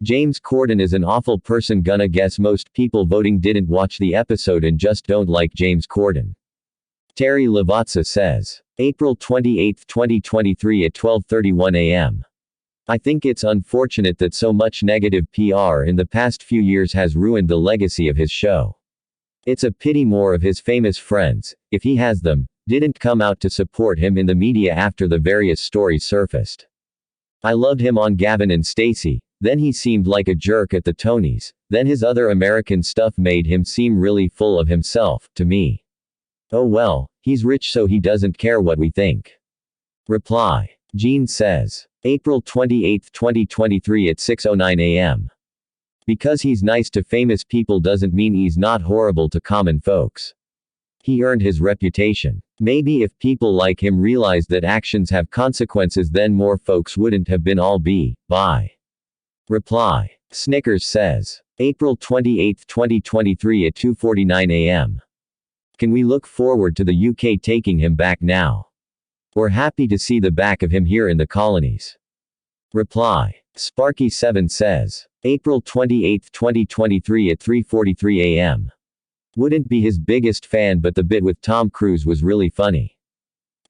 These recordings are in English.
James Corden is an awful person. Gonna guess most people voting didn't watch the episode and just don't like James Corden. Terry Lavazza says. April 28, 2023 at 12:31 a.m. I think it's unfortunate that so much negative PR in the past few years has ruined the legacy of his show. It's a pity more of his famous friends, if he has them, didn't come out to support him in the media after the various stories surfaced. I loved him on Gavin and Stacey, then he seemed like a jerk at the Tonys, then his other American stuff made him seem really full of himself, to me. Oh well, he's rich so he doesn't care what we think. Reply. Jean says. April 28, 2023 at 6:09 a.m. Because he's nice to famous people doesn't mean he's not horrible to common folks. He earned his reputation. Maybe if people like him realized that actions have consequences, then more folks wouldn't have been all bye. Reply. Snickers says. April 28, 2023 at 2:49 a.m. Can we look forward to the UK taking him back now? We're happy to see the back of him here in the colonies. Reply. Sparky7 says. April 28, 2023 at 3:43 a.m. Wouldn't be his biggest fan, but the bit with Tom Cruise was really funny.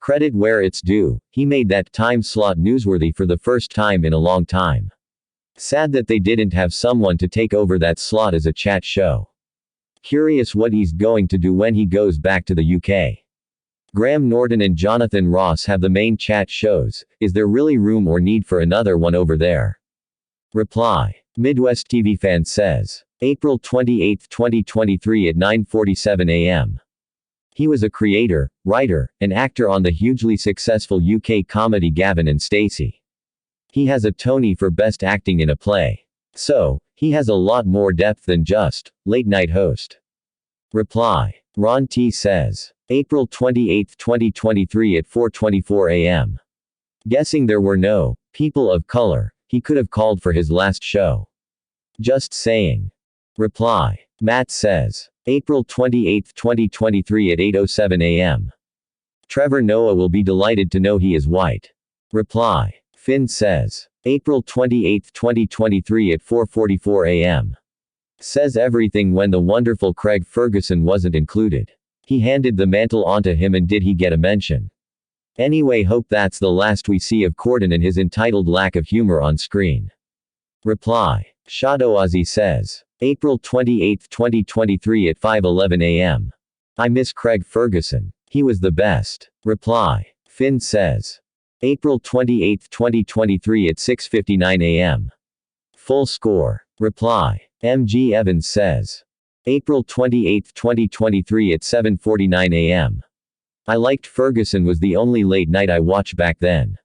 Credit where it's due, he made that time slot newsworthy for the first time in a long time. Sad that they didn't have someone to take over that slot as a chat show. Curious what he's going to do when he goes back to the UK. Graham Norton and Jonathan Ross have the main chat shows. Is there really room or need for another one over there? Reply. Midwest TV Fan says. April 28, 2023 at 9:47 a.m. He was a creator, writer, and actor on the hugely successful UK comedy Gavin and Stacey. He has a Tony for Best Acting in a Play. So, he has a lot more depth than just late-night host. Reply. Ron T says. April 28, 2023 at 4:24 a.m. Guessing there were no people of color he could have called for his last show. Just saying. Reply. Matt says. April 28, 2023 at 8:07 a.m. Trevor Noah will be delighted to know he is white. Reply. Finn says. April 28, 2023 at 4:44 a.m. Says everything when the wonderful Craig Ferguson wasn't included. He handed the mantle onto him, and did he get a mention? Anyway, hope that's the last we see of Corden and his entitled lack of humor on screen. Reply. Shadowazi says. April 28, 2023 at 5:11 a.m. I miss Craig Ferguson. He was the best. Reply. Finn says. April 28, 2023 at 6:59 a.m. Full score. Reply. MG Evans says. April 28, 2023 at 7:49 a.m. I liked Ferguson, was the only late night I watched back then.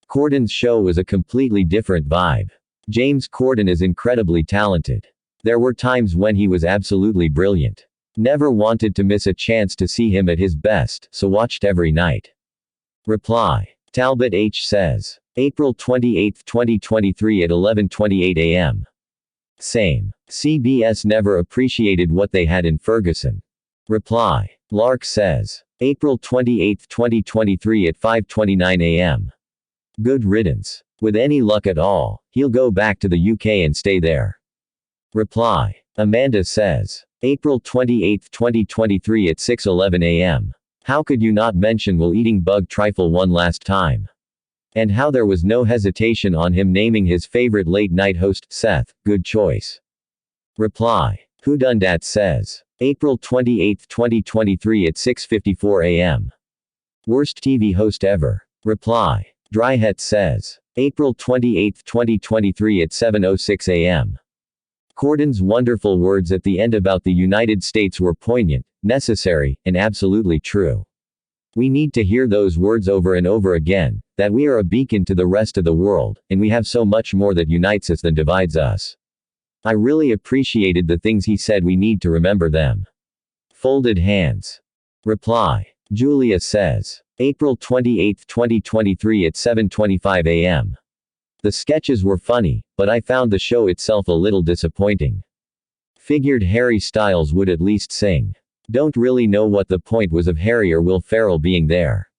Corden's show was a completely different vibe. James Corden is incredibly talented. There were times when he was absolutely brilliant. Never wanted to miss a chance to see him at his best, so watched every night. Reply. Talbot H says. April 28, 2023 at 11:28 a.m. Same. CBS never appreciated what they had in Ferguson. Reply. Lark says. April 28, 2023 at 5:29 a.m. Good riddance. With any luck at all, he'll go back to the UK and stay there. Reply. Amanda says. April 28, 2023 at 6:11 a.m. How could you not mention Will eating bug trifle one last time? And how there was no hesitation on him naming his favorite late-night host, Seth. Good choice. Reply. Whodundat says. April 28, 2023 at 6:54 a.m. Worst TV host ever. Reply. Dryhet says. April 28, 2023 at 7:06 a.m. Corden's wonderful words at the end about the United States were poignant, necessary, and absolutely true. We need to hear those words over and over again, that we are a beacon to the rest of the world, and we have so much more that unites us than divides us. I really appreciated the things he said, we need to remember them. Folded hands. Reply. Julia says. April 28, 2023 at 7:25 a.m. The sketches were funny, but I found the show itself a little disappointing. Figured Harry Styles would at least sing. Don't really know what the point was of Harry or Will Ferrell being there.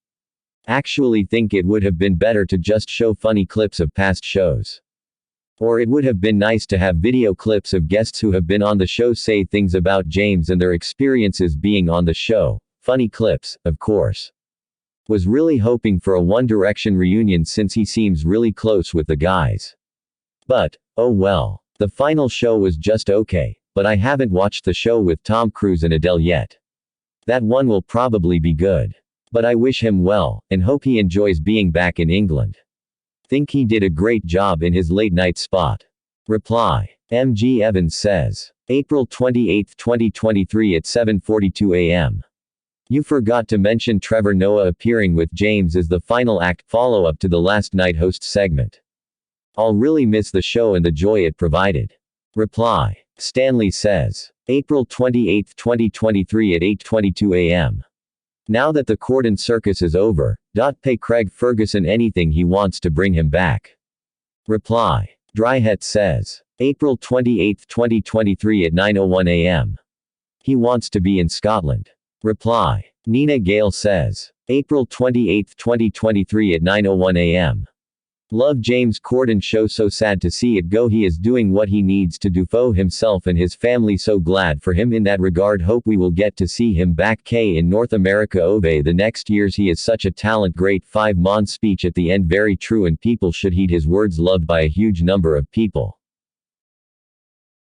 Actually think it would have been better to just show funny clips of past shows. Or it would have been nice to have video clips of guests who have been on the show say things about James and their experiences being on the show. Funny clips, of course. Was really hoping for a One Direction reunion since he seems really close with the guys. But, oh well. The final show was just okay, but I haven't watched the show with Tom Cruise and Adele yet. That one will probably be good. But I wish him well, and hope he enjoys being back in England. Think he did a great job in his late night spot. Reply. MG Evans says. April 28, 2023 at 7:42 a.m. You forgot to mention Trevor Noah appearing with James as the final act, follow-up to the last night host segment. I'll really miss the show and the joy it provided. Reply. Stanley says. April 28, 2023 at 8:22 a.m. Now that the Corden circus is over, pay Craig Ferguson anything he wants to bring him back. Reply. Dryhet says. April 28, 2023 at 9:01 a.m. He wants to be in Scotland. Reply. Nina Gale says. April 28, 2023 at 9:01 a.m. Love James Corden show, so sad to see it go. He is doing what he needs to do for himself and his family, so glad for him in that regard. Hope we will get to see him back in North America ove the next years. He is such a talent. Great 5-mon speech at the end, very true, and people should heed his words, loved by a huge number of people.